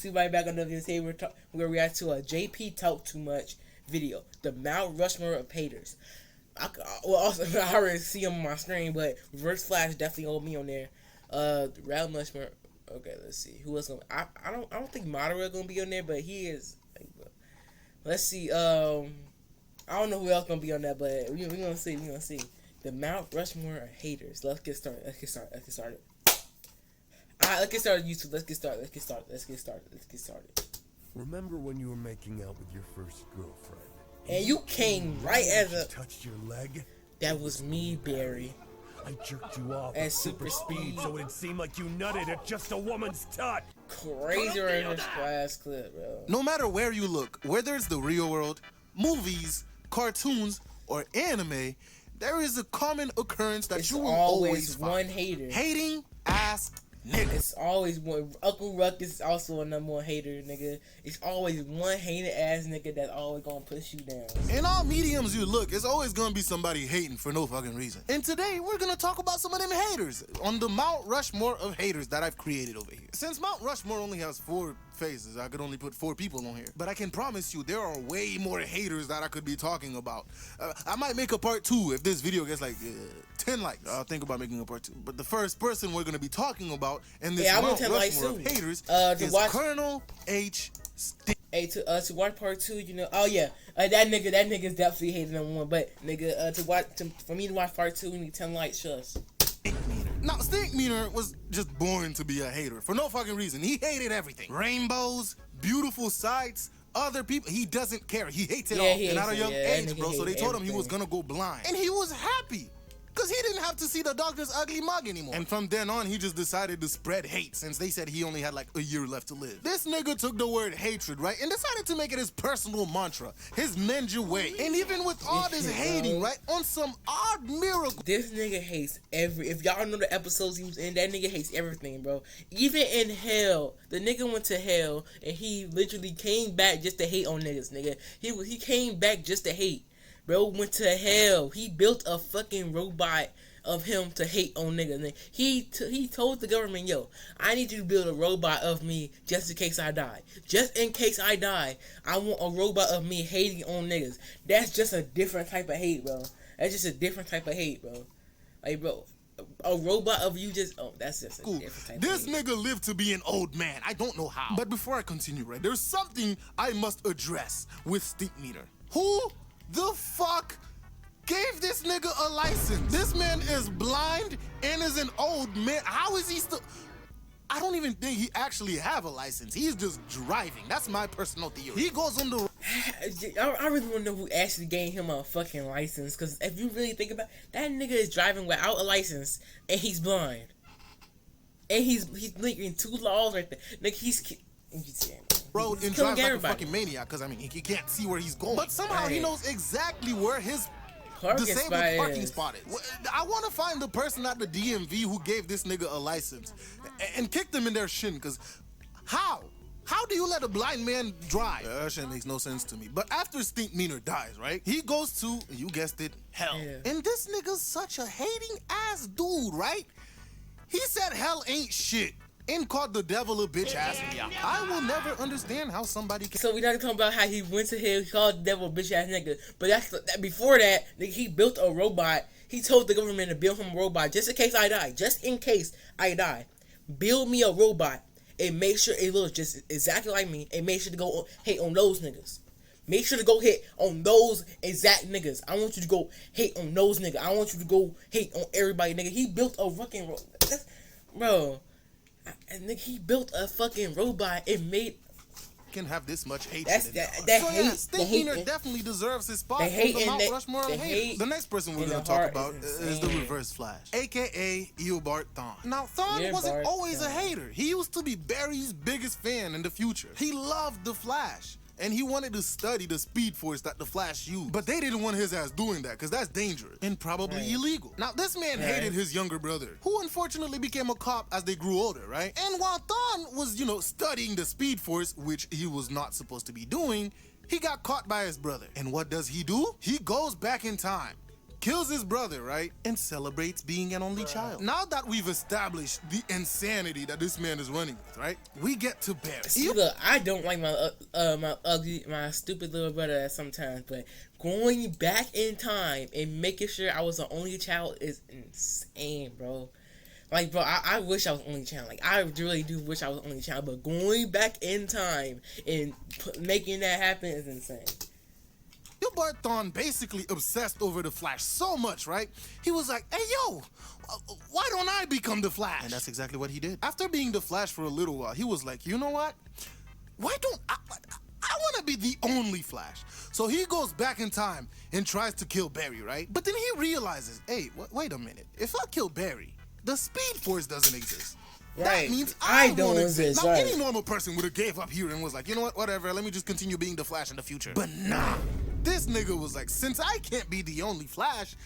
YouTube? Right back on the video. Today we're gonna react to a JP Talk Too Much video. The Mount Rushmore of haters. Also, I already see him on my screen, but Reverse Flash definitely owed me on there. Ralph Rushmore. Okay, let's see who else. I don't think Madara gonna be on there, but he is. Let's see. I don't know who else gonna be on that, but we gonna see. We gonna see. The Mount Rushmore of haters. Let's get started. Alright, let's get started, YouTube. Let's get started. Remember when you were making out with your first girlfriend? And you came right as a... touched your leg? That was me, Barry. I jerked you off at super speed, so it'd seem like you nutted at just a woman's touch. Crazy Reverse Flash clip, bro. No matter where you look, whether it's the real world, movies, cartoons, or anime, there is a common occurrence that you will always find. One hater. Hating ass nigga. It's always one. Uncle Ruckus is also a number one hater, nigga. It's always one hater ass nigga that's always gonna push you down. In all mediums you look, it's always gonna be somebody hating for no fucking reason. And today we're gonna talk about some of them haters on the Mount Rushmore of haters that I've created over here. Since Mount Rushmore only has 4 faces, I could only put 4 people on here. But I can promise you there are way more haters that I could be talking about. I might make a part 2 if this video gets like 10 likes. I'll think about making a part 2. But the first person we're gonna be talking about in this Mount Rushmore of haters is Colonel H. Stick. Hey, to watch part 2, you know, oh yeah, that nigga is definitely hating number 1. But nigga, for me to watch part 2, we need 10 likes, just. Now, Stink Meaner was just born to be a hater for no fucking reason. He hated everything. Rainbows, beautiful sights, other people. He doesn't care. He hates it all. And at a young age, bro, so they told him he was gonna go blind. And he was happy. Because he didn't have to see the doctor's ugly mug anymore. And from then on, he just decided to spread hate since they said he only had like a year left to live. This nigga took the word hatred, right, and decided to make it his personal mantra, his ninja way. And even with all this hating, right, on some odd miracle. This nigga hates if y'all know the episodes he was in, that nigga hates everything, bro. Even in hell, the nigga went to hell, and he literally came back just to hate on niggas, nigga. He came back just to hate. Bro went to hell. He built a fucking robot of him to hate on niggas. He told the government, yo, I need you to build a robot of me just in case I die. Just in case I die, I want a robot of me hating on niggas. That's just a different type of hate, bro. That's just a different type of hate, bro. Like, bro, a robot of you just, that's just a different type this of hate. Nigga lived to be an old man. I don't know how. But before I continue, right, there's something I must address with Stink Meaner. Who the fuck gave this nigga a license? This man is blind and is an old man. How is he still? I don't even think he actually have a license. He's just driving. That's my personal theory. He goes on the... I really want to know who actually gave him a fucking license. Because if you really think about it, that nigga is driving without a license and he's blind. And he's linking 2 laws right there. Like he's road and drives like a fucking maniac, because I mean he can't see where he's going, but somehow he knows exactly where his disabled parking spot is. I want to find the person at the DMV who gave this nigga a license and kick them in their shin, because how do you let a blind man drive? That shit makes no sense to me. But after Stink Meaner dies, right, he goes to, you guessed it, hell. And this nigga's such a hating ass dude, right? He said hell ain't shit and called the devil a bitch ass nigga. I will never understand how somebody can. So we're not talking about how he went to hell, he called the devil a bitch ass nigga. But before that, nigga, he built a robot. He told the government to build him a robot just in case I die. Just in case I die. Build me a robot and make sure it looks just exactly like me, and make sure to go hate on those niggas. Make sure to go hit on those exact niggas. I want you to go hate on those niggas. I want you to go hate on everybody, nigga. He built a fucking robot. Bro. And nigga, he built a fucking robot and made... Can have this much hate. Stink Meaner definitely deserves his spot on the Mount Rushmore of haters. The next person we're gonna talk about is the Reverse Flash, aka Eobard Thawne. Now Thawne wasn't always a hater. He used to be Barry's biggest fan in the future. He loved the Flash, and he wanted to study the speed force that the Flash used. But they didn't want his ass doing that, because that's dangerous and probably illegal. Now, this man hated his younger brother, who unfortunately became a cop as they grew older, right? And while Thawne was, you know, studying the speed force, which he was not supposed to be doing, he got caught by his brother. And what does he do? He goes back in time kills his brother, right? And celebrates being an only child. Now that we've established the insanity that this man is running with, right? We get to Barry. See, look, I don't like my stupid little brother sometimes, but going back in time and making sure I was the only child is insane, bro. Like, bro, I wish I was only child. Like, I really do wish I was only child, but going back in time and making that happen is insane. Gilbert Thorne basically obsessed over the Flash so much, right? He was like, hey, yo, why don't I become the Flash? And that's exactly what he did. After being the Flash for a little while, he was like, you know what? Why don't I want to be the only Flash. So he goes back in time and tries to kill Barry, right? But then he realizes, hey, wait a minute. If I kill Barry, the Speed Force doesn't exist. Right. That means I don't exist. Now, any normal person would have gave up here and was like, you know what, whatever, let me just continue being the Flash in the future. But nah, this nigga was like, since I can't be the only Flash,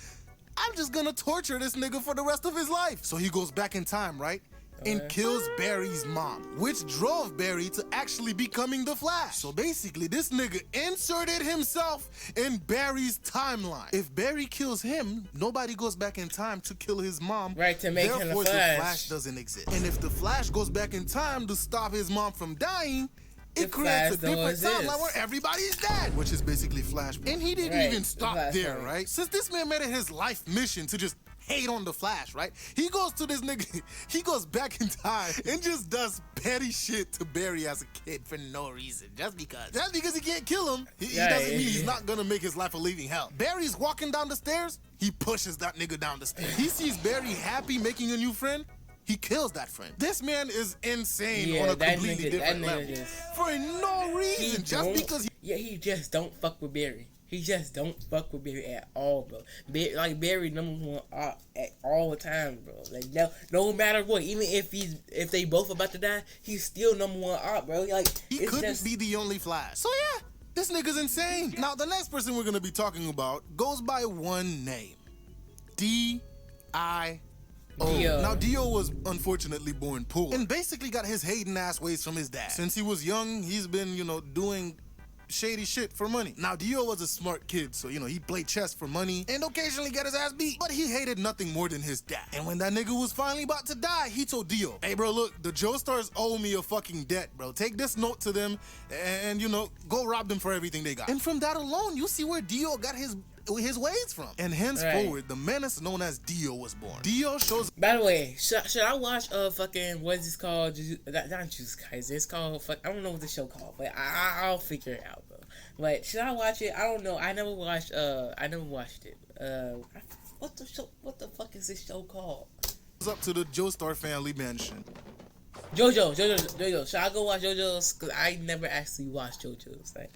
I'm just gonna torture this nigga for the rest of his life. So he goes back in time, right? And kills Barry's mom, which drove Barry to actually becoming the Flash. So basically, this nigga inserted himself in Barry's timeline. If Barry kills him, nobody goes back in time to kill his mom. Right, to make him the Flash. The Flash doesn't exist. And if the Flash goes back in time to stop his mom from dying, it creates a different timeline where everybody's dead, which is basically Flash. And he didn't even stop there, right? Since this man made it his life mission to just hate on the Flash, right? He goes to this nigga, he goes back in time and just does petty shit to Barry as a kid for no reason. Just because he can't kill him, he doesn't mean he's not gonna make his life a living hell. Barry's walking down the stairs, he pushes that nigga down the stairs. He sees Barry happy making a new friend, he kills that friend. This man is insane on a completely different level. For no reason, just because he just don't fuck with Barry. He just don't fuck with Barry at all, bro. Barry #1 at all the time, bro. Like no matter what, even if they both about to die, he's still #1 bro. Like he couldn't be the only Flash. So yeah, this nigga's insane. Now the next person we're gonna be talking about goes by one name, D.I. Dio. Now Dio was unfortunately born poor and basically got his hating ass ways from his dad. Since he was young, he's been doing shady shit for money. Now Dio was a smart kid, so he played chess for money and occasionally got his ass beat, but he hated nothing more than his dad. And when that nigga was finally about to die, he told Dio, hey bro, look, the Joestars owe me a fucking debt, bro. Take this note to them and go rob them for everything they got. And from that alone, you see where Dio got his ways from. And henceforward, the menace known as Dio was born. Dio shows. By the way, should I watch what is this called? Not Jesus Christ. It's called I don't know what the show called, but I'll figure it out, bro. But should I watch it? I don't know. I never watched it. What the fuck is this show called? It's up to the Joestar family mansion. JoJo. Should I go watch JoJo's? Cause I never actually watched JoJo's. Like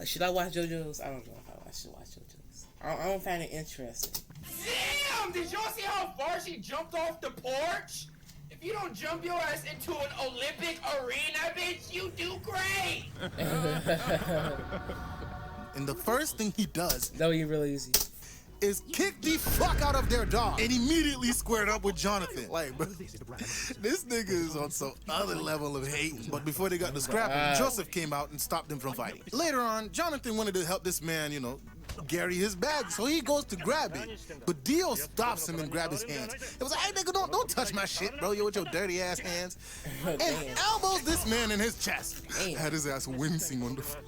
should I watch JoJo's? I don't know if I should watch JoJo's. I don't find it interesting. Damn! Did y'all see how far she jumped off the porch? If you don't jump your ass into an Olympic arena, bitch, you do great! And the first thing he does... That would be really easy. ...is kick the fuck out of their dog and immediately squared up with Jonathan. Like, bro, this nigga is on some other level of hate. But before they got to scrapping, Joseph came out and stopped them from fighting. Later on, Jonathan wanted to help this man, carry his bag, so he goes to grab it. But Dio stops him and grabs his hands. It was like, hey nigga, don't touch my shit, bro. You with your dirty ass hands. And elbows this man in his chest. Had his ass wincing on the floor.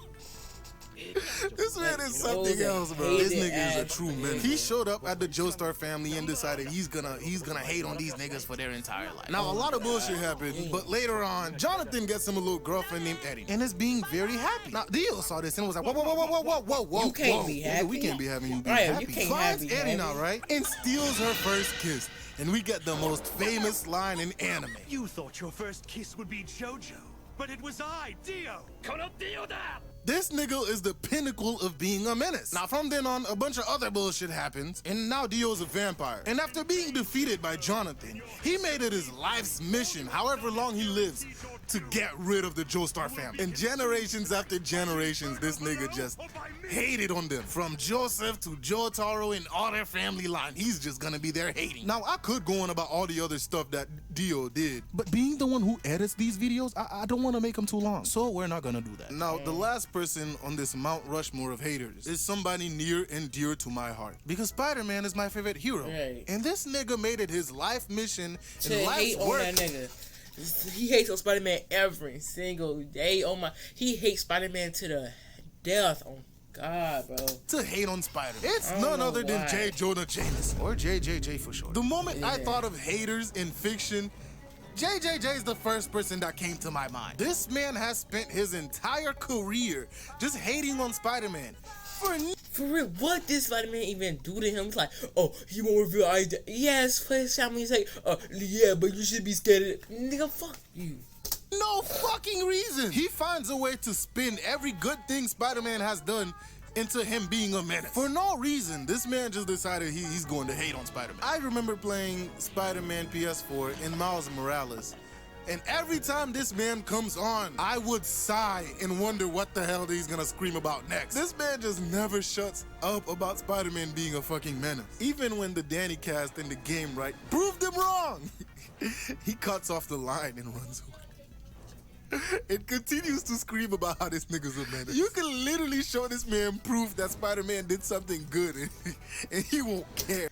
This man is something else, bro. This nigga is a true man. He showed up at the Joestar family and decided he's gonna hate on these niggas for their entire life. Now a lot of bullshit happened, but later on, Jonathan gets him a little girlfriend named Eddie and is being very happy. Now Dio saw this and was like, whoa, you can't be happy. We can't be having you be happy. Finds Eddie now, right? And steals her first kiss. And we get the most famous line in anime. You thought your first kiss would be JoJo, but it was I, Dio. This nigga is the pinnacle of being a menace. Now from then on, a bunch of other bullshit happens, and now Dio's a vampire. And after being defeated by Jonathan, he made it his life's mission, however long he lives, to get rid of the Joestar family. And generations after generations, this nigga just hated on them. From Joseph to Jotaro and all their family line, he's just gonna be there hating. Now I could go on about all the other stuff that Dio did, but being the one who edits these videos, I don't want to make them too long, so we're not gonna gonna do that. Now, the last person on this Mount Rushmore of haters is somebody near and dear to my heart. Because Spider-Man is my favorite hero. Right. And this nigga made it his life mission to and life's hate work. on that nigga. He hates on Spider-Man every single day. Oh my, he hates Spider-Man to the death. Oh God, bro. To hate on Spider-Man. It's none other than J. Jonah Jameson, or JJJ for short. The moment I thought of haters in fiction, JJJ is the first person that came to my mind. This man has spent his entire career just hating on Spider-Man. For real, what did Spider-Man even do to him? It's like, oh, he won't reveal ID. Yes, please tell me. He's like, yeah, but you should be scared of it. Nigga, fuck you. No fucking reason. He finds a way to spin every good thing Spider-Man has done into him being a menace. For no reason, this man just decided he's going to hate on Spider-Man. I remember playing Spider-Man PS4 in Miles Morales, and every time this man comes on, I would sigh and wonder what the hell he's gonna scream about next. This man just never shuts up about Spider-Man being a fucking menace. Even when the Danny cast in the game, right, proved him wrong, he cuts off the line and runs away. It continues to scream about how this nigga's a menace. You can literally show this man proof that Spider-Man did something good and he won't care.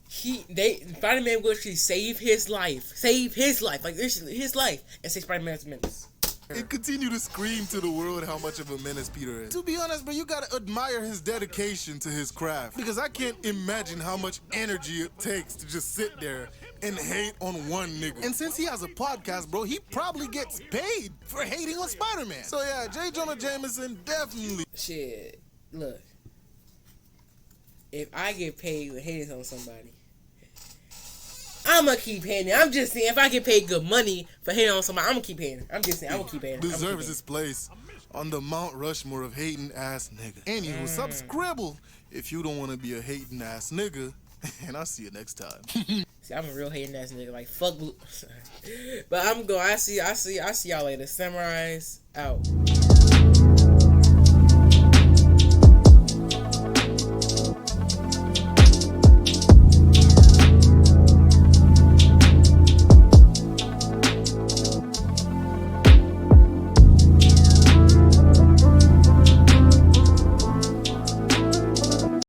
Spider-Man will actually save his life, like his life, and say Spider-Man's a menace. It continued to scream to the world how much of a menace Peter is. To be honest, bro, you gotta admire his dedication to his craft, because I can't imagine how much energy it takes to just sit there and hate on one nigga. And since he has a podcast, bro, he probably gets paid for hating on Spider-Man. So yeah, J. Jonah Jameson definitely. Shit, look, if I get paid for hating on somebody, I'ma keep hating. I'm just saying, if I get paid good money for hating on somebody, I'ma keep hating. I'm just saying, I'm gonna keep hating. Deserves his place on the Mount Rushmore of hating ass nigga. Anywho, subscribble if you don't want to be a hating ass nigga, and I'll see you next time. See, I'm a real hating ass nigga, like fuck blue. But I see y'all later. Samurai's out.